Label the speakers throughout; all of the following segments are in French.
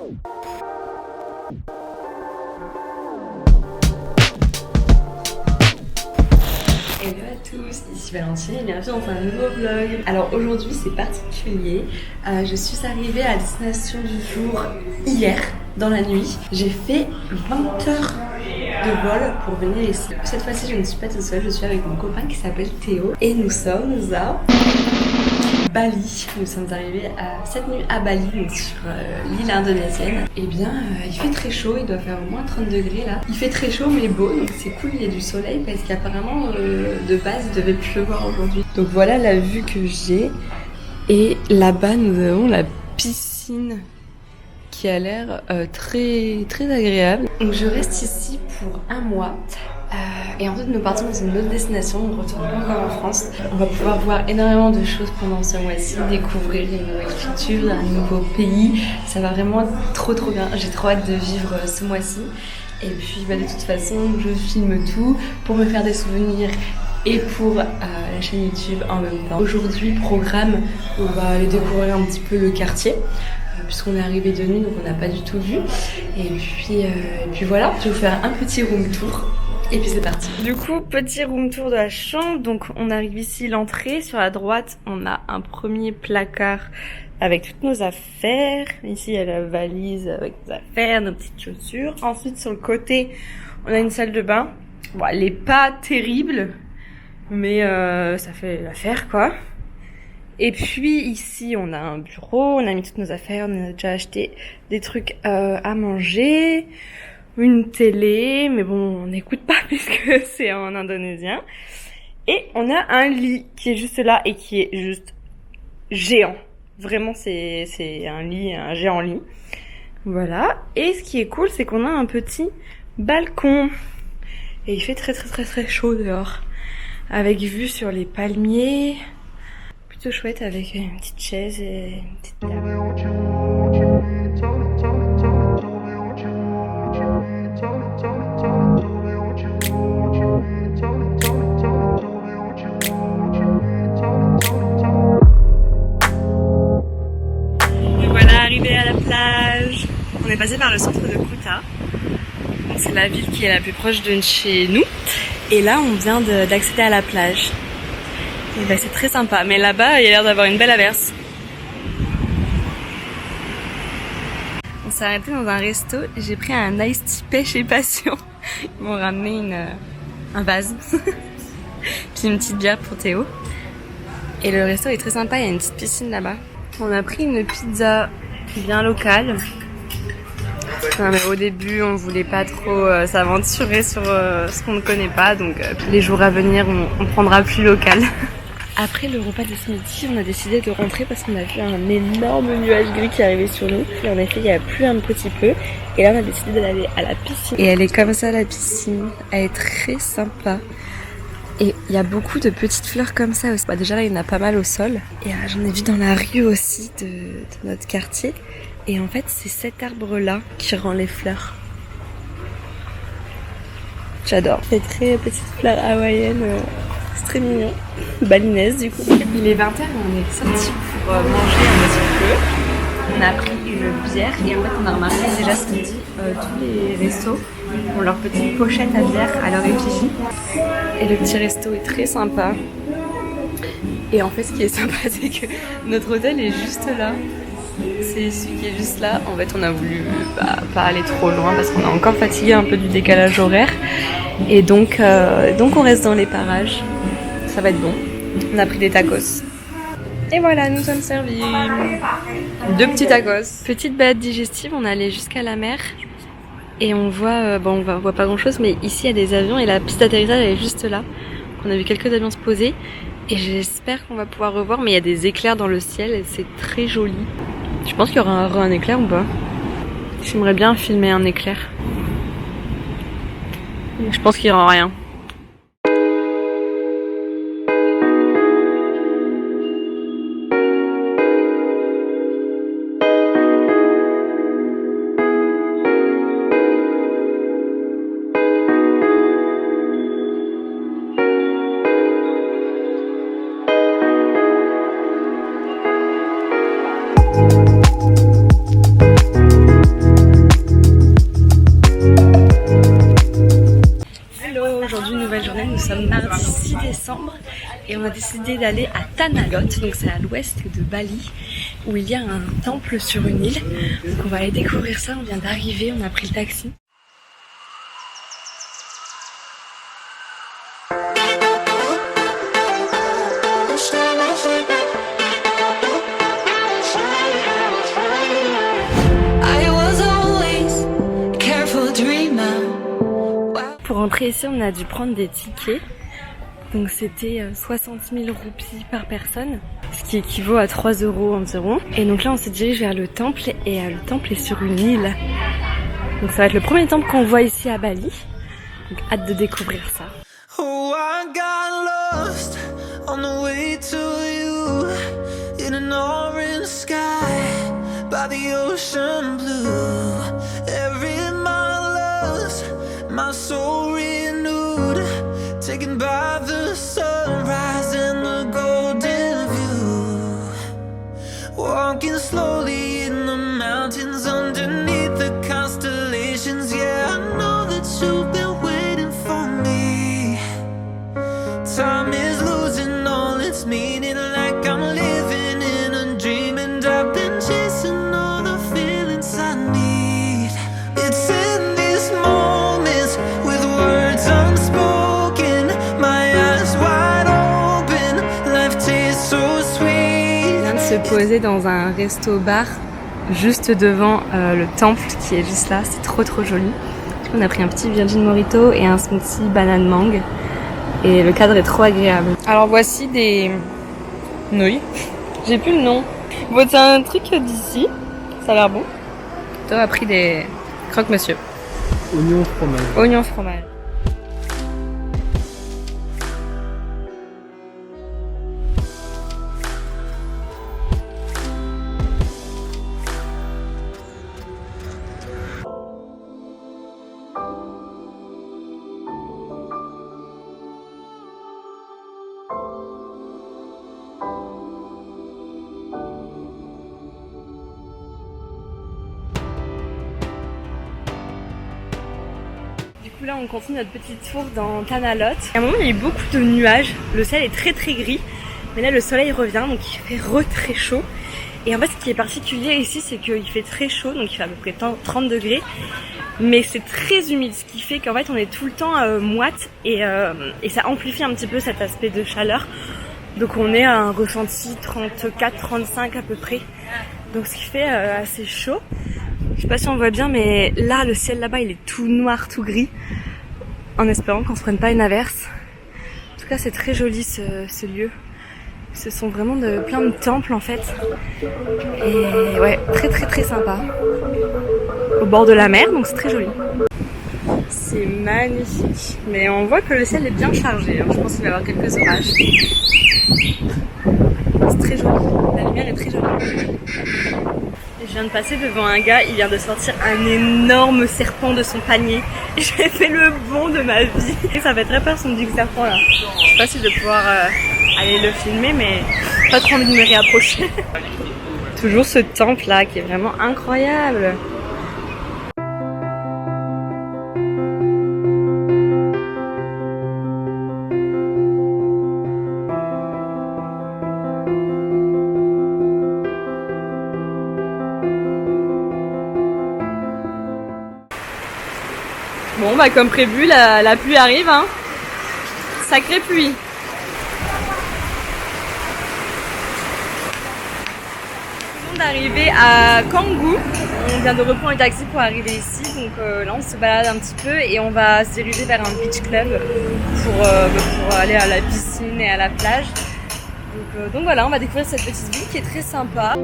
Speaker 1: Hello à tous, ici Valentine et bienvenue dans un nouveau vlog. Alors aujourd'hui c'est particulier, je suis arrivée à la destination du jour hier dans la nuit. J'ai fait 20 heures de vol pour venir ici. Cette fois-ci je ne suis pas toute seule, je suis avec mon copain qui s'appelle Théo et nous sommes à Bali. Nous sommes arrivés cette nuit à Bali, donc sur l'île indonésienne. Et bien, il fait très chaud, il doit faire au moins 30 degrés là. Il fait très chaud mais beau, donc c'est cool, il y a du soleil parce qu'apparemment de base il devait pleuvoir aujourd'hui. Donc voilà la vue que j'ai. Et là-bas nous avons la piscine qui a l'air très agréable. Donc je reste ici pour un mois. Et ensuite nous partons dans une autre destination, on ne retourne pas encore en France. On va pouvoir voir énormément de choses pendant ce mois-ci, découvrir une nouvelle culture, un nouveau pays. Ça va vraiment être trop bien, j'ai trop hâte de vivre ce mois-ci. Et puis de toute façon je filme tout pour me faire des souvenirs et pour la chaîne YouTube en même temps. Aujourd'hui programme, on va aller découvrir un petit peu le quartier. Puisqu'on est arrivé de nuit donc on n'a pas du tout vu. Et puis voilà, je vais vous faire un petit room tour. Et puis c'est parti. Du coup, petit room tour de la chambre. Donc on arrive ici, l'entrée. Sur la droite, on a un premier placard avec toutes nos affaires. Ici, il y a la valise avec nos affaires, nos petites chaussures. Ensuite, sur le côté, on a une salle de bain. Bon, elle est pas terrible, mais ça fait l'affaire, quoi. Et puis ici, on a un bureau, on a mis toutes nos affaires, on a déjà acheté des trucs à manger. Une télé, mais bon, on n'écoute pas puisque c'est en indonésien. Et on a un lit qui est juste là et qui est juste géant. Vraiment, c'est un lit, un géant lit. Voilà. Et ce qui est cool, c'est qu'on a un petit balcon. Et il fait très chaud dehors. Avec vue sur les palmiers. Plutôt chouette avec une petite chaise et une petite table. À la plage. On est passé par le centre de Kuta. C'est la ville qui est la plus proche de chez nous. Et là, on vient d'accéder à la plage. Et ben, c'est très sympa. Mais là-bas, il y a l'air d'avoir une belle averse. On s'est arrêté dans un resto. J'ai pris un iced tea pêche et passion. Ils m'ont ramené un vase. Puis une petite bière pour Théo. Et le resto est très sympa. Il y a une petite piscine là-bas. On a pris une pizza bien locale. Non, mais au début, on voulait pas trop s'aventurer sur ce qu'on ne connaît pas, donc les jours à venir, on prendra plus local. Après le repas de ce midi, on a décidé de rentrer parce qu'on a vu un énorme nuage gris qui arrivait sur nous. Et en effet, il y a plu un petit peu. Et là, on a décidé d'aller à la piscine. Et elle est comme ça, la piscine. Elle est très sympa. Et il y a beaucoup de petites fleurs comme ça aussi. Bah déjà là il y en a pas mal au sol. Et j'en ai vu dans la rue aussi de notre quartier. Et en fait c'est cet arbre là qui rend les fleurs. J'adore. C'est très petites fleurs hawaïennes. C'est très mignon. Balinaises du coup. Il est 20h et on est sortis pour manger un petit peu. On a pris une bière et en fait on a remarqué déjà ce midi tous les restos ont leur petite pochette à bière à leur effigie. Et le petit resto est très sympa. Et en fait ce qui est sympa c'est que notre hôtel est juste là. C'est celui qui est juste là. En fait on a voulu pas aller trop loin parce qu'on est encore fatigué un peu du décalage horaire. Et donc on reste dans les parages. Ça va être bon. On a pris des tacos. Et voilà, nous sommes servis. 2 petits tacos. Petite balade digestive, on est allé jusqu'à la mer. Et on voit, on voit pas grand chose, mais ici il y a des avions et la piste d'atterrissage elle est juste là. On a vu quelques avions se poser. Et j'espère qu'on va pouvoir revoir, mais il y a des éclairs dans le ciel et c'est très joli. Je pense qu'il y aura un éclair ou pas? J'aimerais bien filmer un éclair. Je pense qu'il y aura rien. et on a décidé d'aller à Tanah Lot, donc c'est à l'ouest de Bali, où il y a un temple sur une île. Donc on va aller découvrir ça, on vient d'arriver, on a pris le taxi. Pour entrer ici, on a dû prendre des tickets. Donc c'était 60 000 roupies par personne, ce qui équivaut à 3 € environ. Et donc là, on se dirige vers le temple et le temple est sur une île. Donc ça va être le premier temple qu'on voit ici à Bali. Donc hâte de découvrir ça.
Speaker 2: Oh, I got lost on the way to you in an orange sky by the ocean blue. Every mile lost, my soul renewed, taken by the sunrise and the golden view. Walking slowly in the mountains underneath the constellations. Yeah, I know that you've been waiting for me. Time is losing all its meaning, like I'm living in a dream, and I've been chasing all the feelings I need. It's in these moments with words unspoken, my eyes wide open, life tastes so sweet.
Speaker 1: On vient de se poser dans un resto-bar juste devant le temple qui est juste là, c'est trop joli. On a pris un petit Virgin Mojito et un smoothie banane mangue. Et le cadre est trop agréable. Alors voici des nouilles. J'ai plus le nom. Bon, c'est un truc d'ici. Ça a l'air bon. Toi a pris des croque-monsieur.
Speaker 3: Oignon fromage.
Speaker 1: Oignon fromage. Là on continue notre petit tour dans Tanah Lot. À un moment il y a eu beaucoup de nuages, le ciel est très gris, mais là le soleil revient donc il fait très chaud. Et en fait ce qui est particulier ici c'est qu'il fait très chaud, donc il fait à peu près 30 degrés, mais c'est très humide, ce qui fait qu'en fait on est tout le temps moite et ça amplifie un petit peu cet aspect de chaleur. Donc on est à un ressenti 34-35 à peu près, donc ce qui fait assez chaud. Je sais pas si on voit bien, mais là, le ciel là-bas, il est tout noir, tout gris. En espérant qu'on se prenne pas une averse. En tout cas, c'est très joli ce lieu. Ce sont vraiment plein de temples en fait. Et ouais, très sympa. Au bord de la mer, donc c'est très joli. C'est magnifique. Mais on voit que le ciel est bien chargé. Je pense qu'il va y avoir quelques orages. C'est très joli. La lumière est très jolie. Je viens de passer devant un gars, il vient de sortir un énorme serpent de son panier. J'ai fait le bond de ma vie. Et ça fait très peur son big serpent là. Je sais pas si je vais pouvoir aller le filmer, mais pas trop envie de me réapprocher. Toujours ce temple là qui est vraiment incroyable. Bon bah comme prévu, la pluie arrive, hein. Sacrée pluie. Tout le monde est arrivé à Canggu. On vient de reprendre un taxi pour arriver ici, donc là on se balade un petit peu et on va se diriger vers un beach club pour aller à la piscine et à la plage. Donc voilà, on va découvrir cette petite ville qui est très sympa.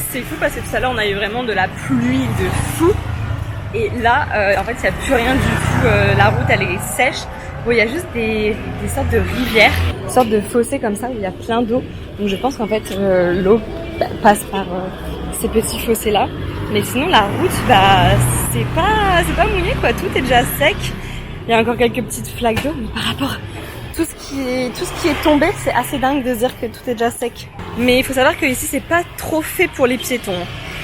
Speaker 1: C'est fou parce que tout à l'heure on a eu vraiment de la pluie de fou et là en fait il n'y a plus rien du tout, la route elle est sèche. Bon, il y a juste des sortes de rivières, des sortes de fossés comme ça où il y a plein d'eau, donc je pense qu'en fait l'eau passe par ces petits fossés là, mais sinon la route bah c'est pas mouillé quoi, tout est déjà sec Il y a encore quelques petites flaques d'eau, mais par rapport à tout ce qui est tombé, c'est assez dingue de se dire que tout est déjà sec. Mais il faut savoir que ici c'est pas trop fait pour les piétons.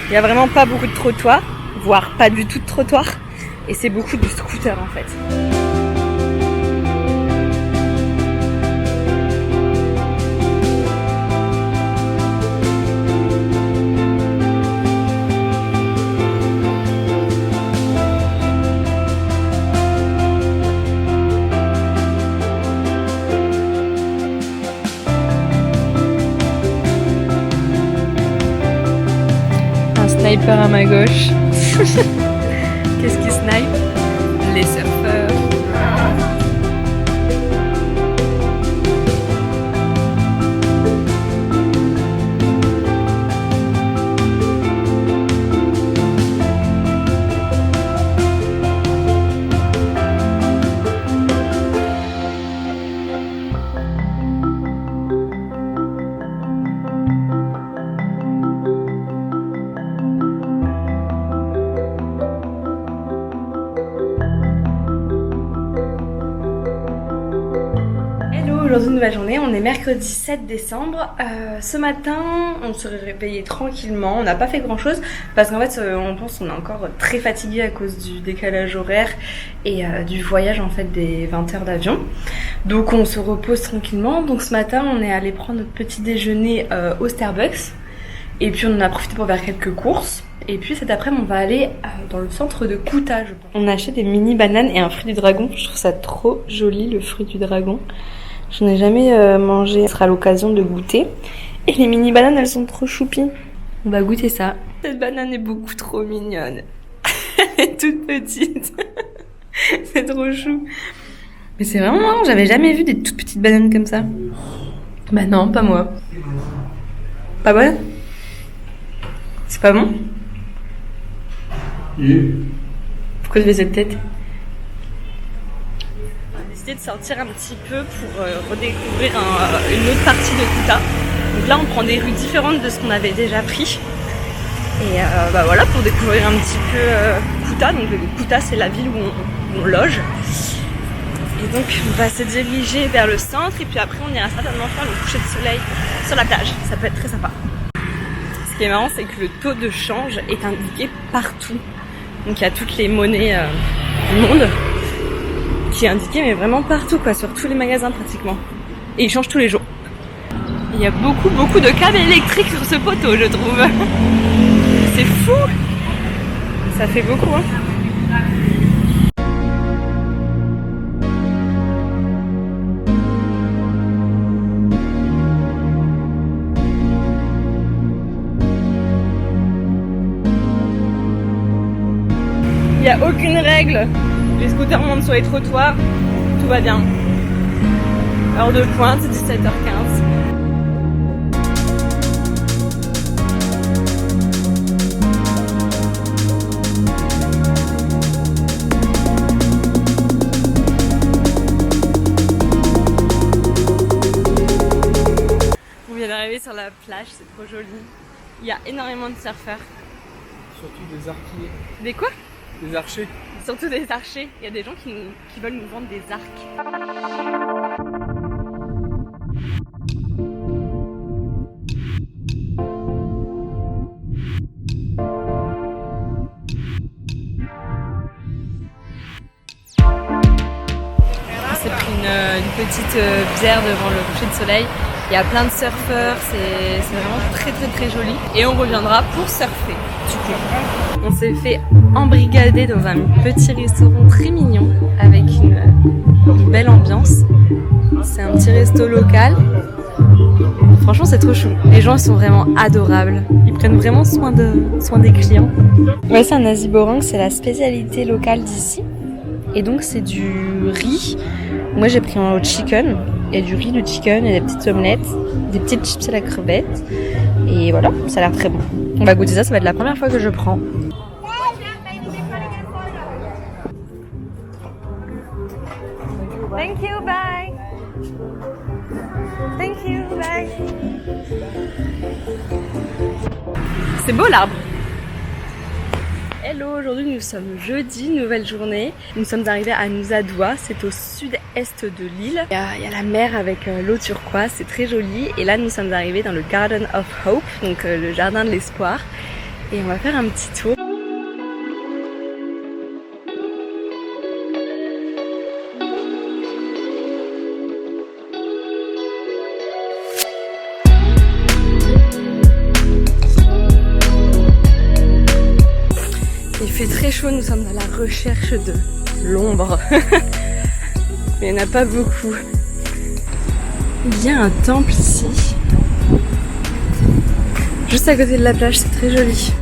Speaker 1: Il y a vraiment pas beaucoup de trottoirs, voire pas du tout de trottoirs, et c'est beaucoup de scooters en fait. Sniper à ma gauche. Qu'est-ce qui snipe? Les surfeurs. Aujourd'hui, nouvelle journée, on est mercredi 7 décembre. Ce matin, on se réveillait tranquillement, on n'a pas fait grand chose parce qu'en fait, on pense qu'on est encore très fatigué à cause du décalage horaire et du voyage en fait des 20 heures d'avion. Donc on se repose tranquillement. Donc ce matin, on est allé prendre notre petit déjeuner au Starbucks et puis on en a profité pour faire quelques courses. Et puis cet après-midi, on va aller dans le centre de Kuta, je pense. On a acheté des mini bananes et un fruit du dragon. Je trouve ça trop joli, le fruit du dragon. Je n'ai jamais mangé, ce sera l'occasion de goûter. Et les mini bananes, elles sont trop choupies. On va goûter ça. Cette banane est beaucoup trop mignonne. Elle est toute petite. C'est trop chou. Mais c'est vraiment marrant, j'avais jamais vu des toutes petites bananes comme ça. Bah non, pas moi. Pas bonne? C'est pas bon? Pourquoi tu fais cette tête? De sortir un petit peu pour redécouvrir une autre partie de Kuta. Donc là on prend des rues différentes de ce qu'on avait déjà pris et bah voilà, pour découvrir un petit peu Kuta. Donc Kuta, c'est la ville où on loge, et donc on va se diriger vers le centre et puis après on ira certainement faire le coucher de soleil sur la plage. Ça peut être très sympa. Ce qui est marrant, c'est que le taux de change est indiqué partout, donc il y a toutes les monnaies du monde qui est indiqué, mais vraiment partout quoi, sur tous les magasins pratiquement. Et ils changent tous les jours. Il y a beaucoup de câbles électriques sur ce poteau, je trouve. C'est fou. Ça fait beaucoup, hein. Il n'y a aucune règle. Les scooters montent sur les trottoirs, tout va bien. Heure de pointe, 17h15. On vient d'arriver sur la plage, c'est trop joli. Il y a énormément de surfeurs.
Speaker 3: Surtout des archers.
Speaker 1: Des quoi?
Speaker 3: Des archers.
Speaker 1: Surtout des archers. Il y a des gens qui veulent nous vendre des arcs. On s'est pris une petite bière devant le coucher de soleil. Il y a plein de surfeurs, c'est vraiment très joli. Et on reviendra pour surfer, du coup. On s'est fait embrigader dans un petit restaurant très mignon, avec une belle ambiance. C'est un petit resto local. Franchement, c'est trop chou. Les gens, ils sont vraiment adorables. Ils prennent vraiment soin des clients. Ouais, c'est un nasi goreng, c'est la spécialité locale d'ici. Et donc, c'est du riz. Moi, j'ai pris un chicken. Il y a du riz, du chicken, et des petites omelettes, des petites chips à la crevette. Et voilà, ça a l'air très bon. On va goûter ça, ça va être la première fois que je prends. Thank you, bye. Thank you, bye. C'est beau l'arbre. Hello, aujourd'hui nous sommes jeudi, nouvelle journée. Nous sommes arrivés à Nusa Dua, c'est au sud-est de l'île. Il y a la mer avec l'eau turquoise, c'est très joli. Et là nous sommes arrivés dans le Garden of Hope, donc le jardin de l'espoir. Et on va faire un petit tour. Il fait très chaud, nous sommes à la recherche de l'ombre. Mais il n'y en a pas beaucoup. Il y a un temple ici. Juste à côté de la plage, c'est très joli.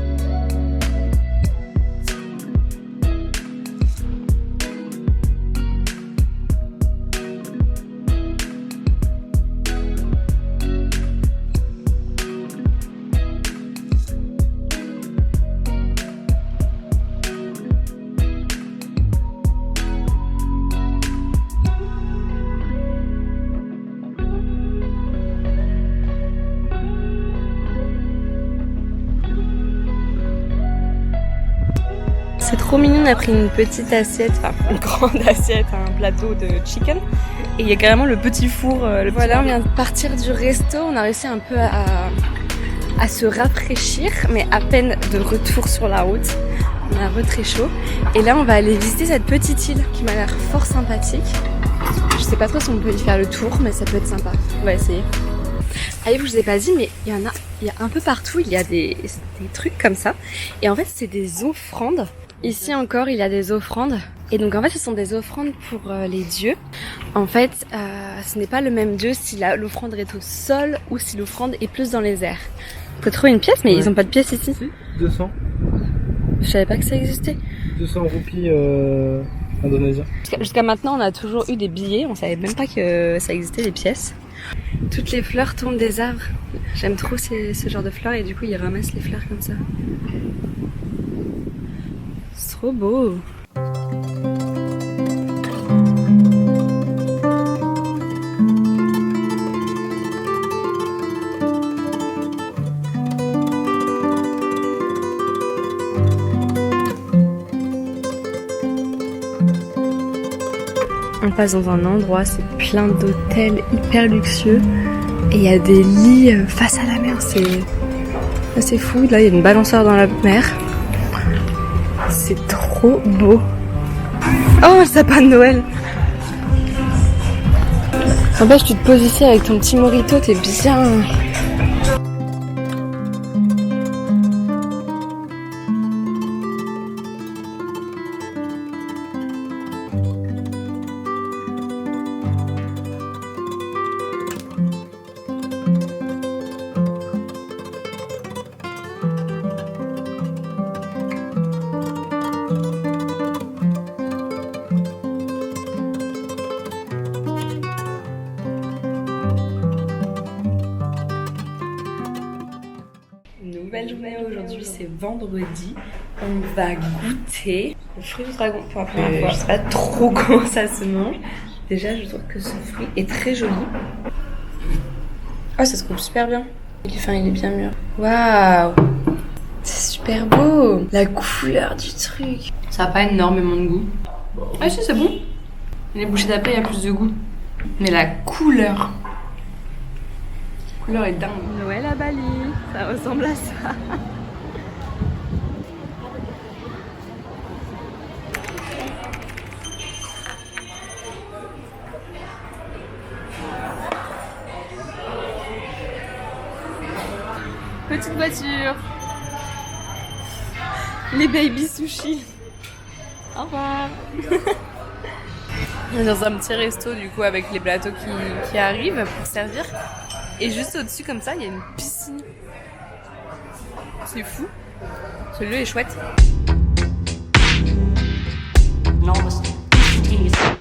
Speaker 1: C'est trop mignon, on a pris une petite assiette, enfin une grande assiette, un plateau de chicken. Et il y a carrément le petit four. Voilà, on vient de partir du resto, on a réussi un peu à se rafraîchir, mais à peine de retour sur la route. On a un peu très chaud. Et là, on va aller visiter cette petite île qui m'a l'air fort sympathique. Je sais pas trop si on peut y faire le tour, mais ça peut être sympa. On va essayer. Ah, je vous ai pas dit, mais il y a un peu partout, il y a des trucs comme ça. Et en fait, c'est des offrandes. Ici encore, il y a des offrandes. Et donc en fait, ce sont des offrandes pour les dieux. En fait, ce n'est pas le même dieu si l'offrande est au sol ou si l'offrande est plus dans les airs. On peut trouver une pièce, mais ils ont pas de pièce ici.
Speaker 3: Si, 200.
Speaker 1: Je savais pas que ça existait.
Speaker 3: 200 roupies indonésiens.
Speaker 1: Jusqu'à maintenant, on a toujours eu des billets. On savait même pas que ça existait des pièces. Toutes les fleurs tombent des arbres. J'aime trop ce genre de fleurs et du coup, ils ramassent les fleurs comme ça. C'est trop beau. On passe dans un endroit, c'est plein d'hôtels hyper luxueux et il y a des lits face à la mer, c'est fou. Là, il y a une balançoire dans la mer. C'est trop beau. Oh, le sapin de Noël. En fait, tu te poses ici avec ton petit mojito, t'es bien. Nouvelle journée aujourd'hui, c'est vendredi. On va goûter le fruit du dragon pour la première fois. Je sais pas trop comment ça se mange. Déjà, je trouve que ce fruit est très joli. Oh, ça se coupe super bien. Enfin, il est bien mûr. Waouh! C'est super beau! La couleur du truc. Ça n'a pas énormément de goût. Ah si, c'est bon. Les bouchées d'après, il y a plus de goût. Mais la couleur... La couleur est dingue. Noël à Bali, ça ressemble à ça. Petite voiture. Les baby sushis. Au revoir. On est dans un petit resto du coup avec les plateaux qui arrivent pour servir. Et juste au-dessus comme ça, il y a une piscine. C'est fou. Ce lieu est chouette.
Speaker 4: Enormous, instantaneous